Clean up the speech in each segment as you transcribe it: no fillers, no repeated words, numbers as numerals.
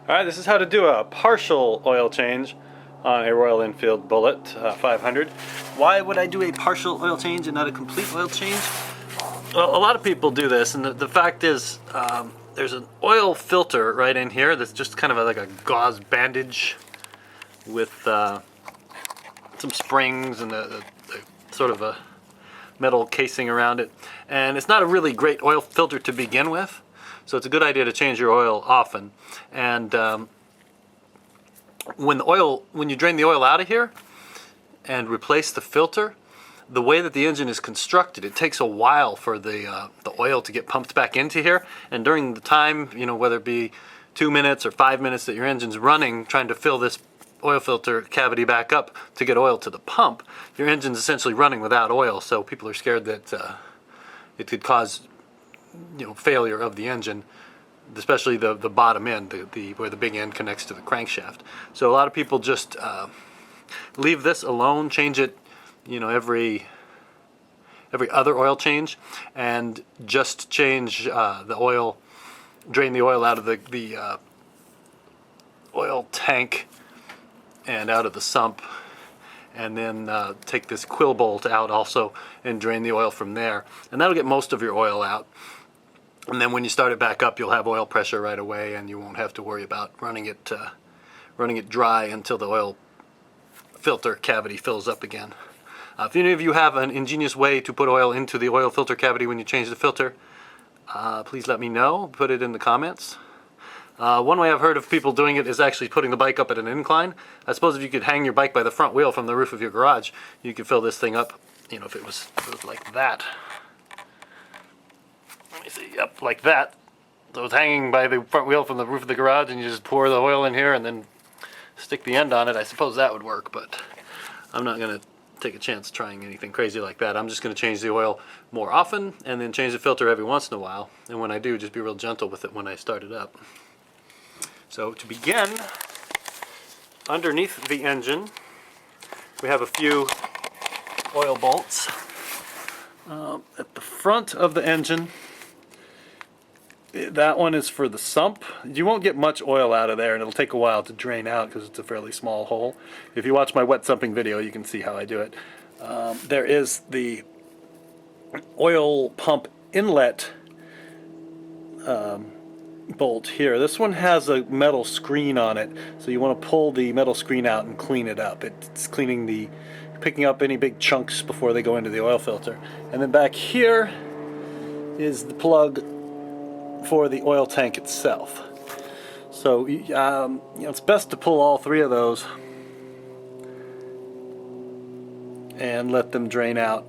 Alright, this is how to do a partial oil change on a Royal Enfield Bullet 500. Why would I do a partial oil change and not a complete oil change? Well, a lot of people do this, and the fact is there's an oil filter right in here that's just kind of like a gauze bandage with some springs and a sort of a metal casing around it. And it's not a really great oil filter to begin with. So it's a good idea to change your oil often. And when you drain the oil out of here and replace the filter, the way that the engine is constructed, it takes a while for the oil to get pumped back into here. And during the time, whether it be 2 minutes or 5 minutes that your engine's running, trying to fill this oil filter cavity back up to get oil to the pump, your engine's essentially running without oil. So people are scared that it could cause failure of the engine, especially the bottom end, where the big end connects to the crankshaft. So a lot of people just leave this alone, change it, every other oil change, and just change the oil, drain the oil out of the oil tank and out of the sump, and then take this quill bolt out also and drain the oil from there, and that'll get most of your oil out. And then when you start it back up, you'll have oil pressure right away, and you won't have to worry about running it dry until the oil filter cavity fills up again. If any of you have an ingenious way to put oil into the oil filter cavity when you change the filter, please let me know. Put it in the comments. One way I've heard of people doing it is actually putting the bike up at an incline. I suppose if you could hang your bike by the front wheel from the roof of your garage, you could fill this thing up, if it was like that. Let me see, yep, like that. So it's hanging by the front wheel from the roof of the garage, and you just pour the oil in here and then stick the end on it. I suppose that would work, but I'm not going to take a chance trying anything crazy like that. I'm just going to change the oil more often and then change the filter every once in a while. And when I do, just be real gentle with it when I start it up. So to begin, underneath the engine, we have a few oil bolts. At the front of the engine, that one is for the sump. You won't get much oil out of there, and it'll take a while to drain out because it's a fairly small hole. If you watch my wet sumping video, you can see how I do it. There is the oil pump inlet bolt here. This one has a metal screen on it, so you want to pull the metal screen out and clean it up. It's picking up any big chunks before they go into the oil filter. And then back here is the plug for the oil tank itself. So it's best to pull all three of those and let them drain out,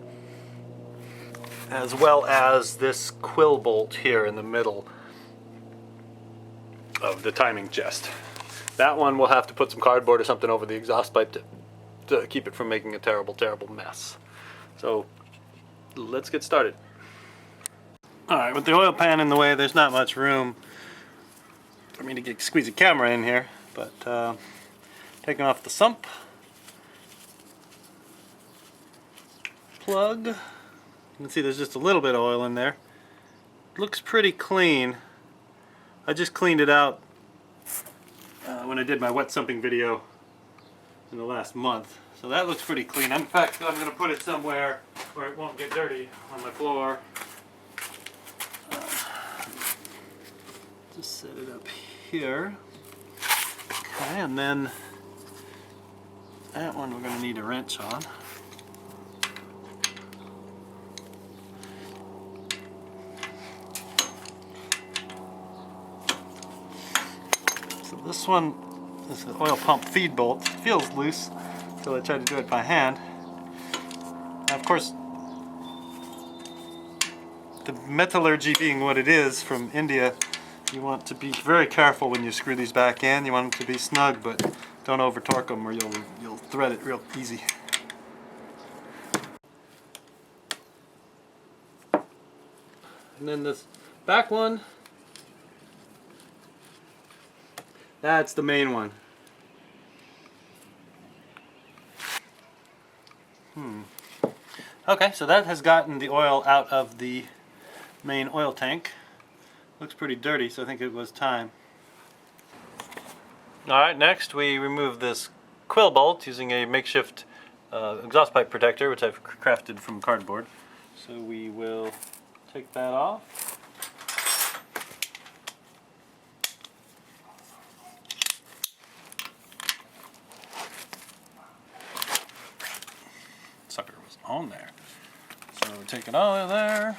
as well as this quill bolt here in the middle of the timing chest. That one we'll have to put some cardboard or something over the exhaust pipe to keep it from making a terrible, terrible mess. So let's get started. Alright, with the oil pan in the way, there's not much room for me to squeeze a camera in here, but taking off the sump plug, you can see there's just a little bit of oil in there. It looks pretty clean. I just cleaned it out when I did my wet sumping video in the last month, so that looks pretty clean. In fact, I'm going to put it somewhere where it won't get dirty on my floor. Just set it up here. Okay, and then that one we're going to need a wrench on. So this one is the oil pump feed bolt. It feels loose, so I tried to do it by hand. Now, of course, the metallurgy being what it is from India, you want to be very careful when you screw these back in. You want them to be snug, but don't over torque them or you'll thread it real easy. And then this back one, that's the main one. Okay, so that has gotten the oil out of the main oil tank. Looks pretty dirty, so I think it was time. Alright, next we remove this quill bolt using a makeshift exhaust pipe protector, which I've crafted from cardboard. So we will take that off. Sucker was on there. So we take it all of there.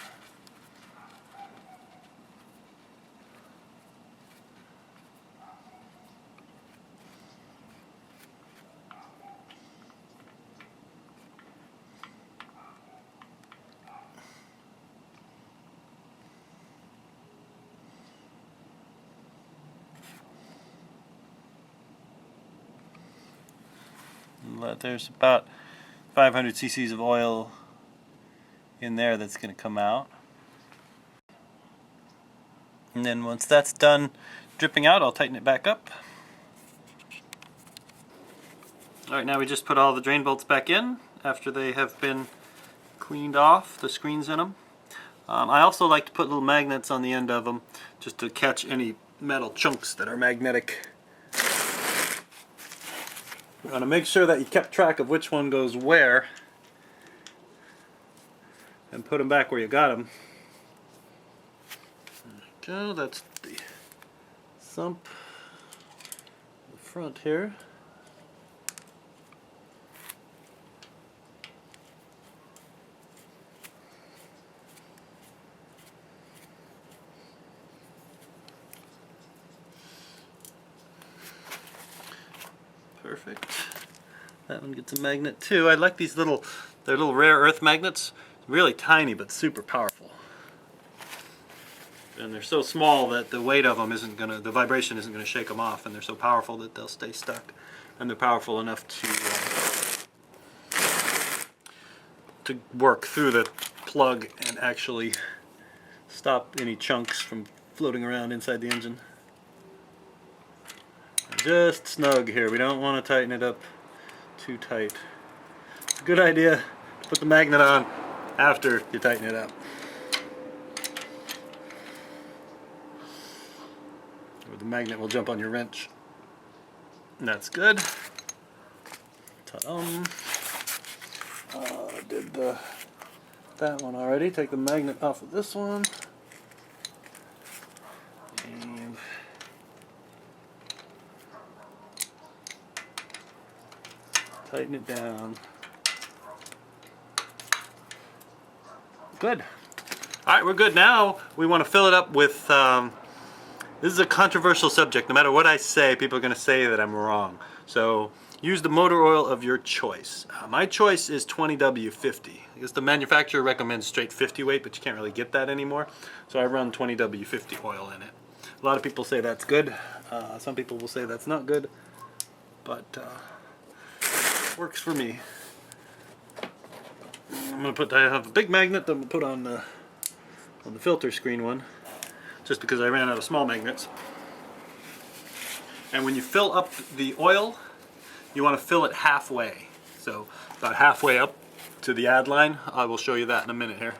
There's about 500 cc's of oil in there that's going to come out. And then once that's done dripping out, I'll tighten it back up. Alright, now we just put all the drain bolts back in after they have been cleaned off, the screens in them. I also like to put little magnets on the end of them just to catch any metal chunks that are magnetic. You want to make sure that you kept track of which one goes where and put them back where you got them. There we go, that's the sump, the front here. Perfect. That one gets a magnet too. I like these they're little rare earth magnets. Really tiny but super powerful. And they're so small that the weight of them the vibration isn't gonna shake them off, and they're so powerful that they'll stay stuck. And they're powerful enough to work through the plug and actually stop any chunks from floating around inside the engine. Just snug here. We don't want to tighten it up too tight. It's a good idea to put the magnet on after you tighten it up, or the magnet will jump on your wrench. And that's good. Ta-da. Did that one already. Take the magnet off of this one. And tighten it down. Good. Alright, we're good now. We want to fill it up with, this is a controversial subject. No matter what I say, people are going to say that I'm wrong. So, use the motor oil of your choice. My choice is 20W50. I guess the manufacturer recommends straight 50 weight, but you can't really get that anymore. So I run 20W50 oil in it. A lot of people say that's good. Some people will say that's not good. But, works for me. I have a big magnet that I'm gonna put on the filter screen one, just because I ran out of small magnets. And when you fill up the oil, you want to fill it halfway. So about halfway up to the add line. I will show you that in a minute here.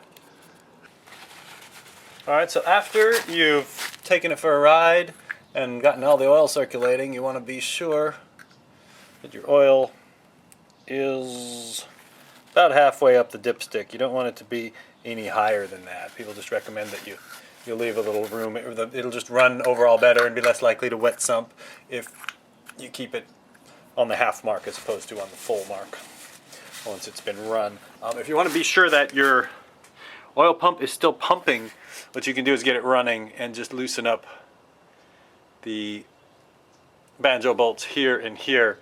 Alright, so after you've taken it for a ride and gotten all the oil circulating, you want to be sure that your oil is about halfway up the dipstick. You don't want it to be any higher than that. People just recommend that you leave a little room. It'll just run overall better and be less likely to wet sump if you keep it on the half mark as opposed to on the full mark once it's been run. If you want to be sure that your oil pump is still pumping, what you can do is get it running and just loosen up the banjo bolts here and here,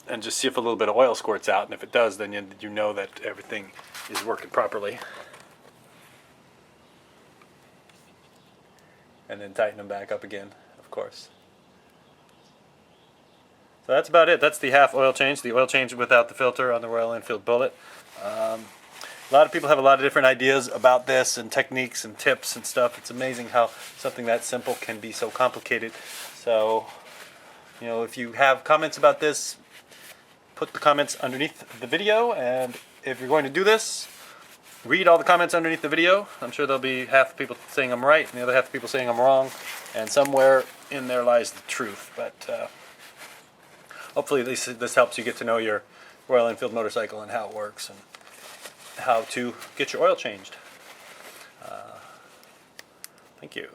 and just see if a little bit of oil squirts out, and if it does, then you know that everything is working properly. And then tighten them back up again, of course. So that's about it. That's the half oil change, the oil change without the filter on the Royal Enfield Bullet. A lot of people have a lot of different ideas about this and techniques and tips and stuff. It's amazing how something that simple can be so complicated. So, you know, if you have comments about this, put the comments underneath the video, and if you're going to do this, read all the comments underneath the video. I'm sure there'll be half the people saying I'm right and the other half the people saying I'm wrong, and somewhere in there lies the truth. But hopefully this helps you get to know your Royal Enfield motorcycle and how it works and how to get your oil changed. Thank you.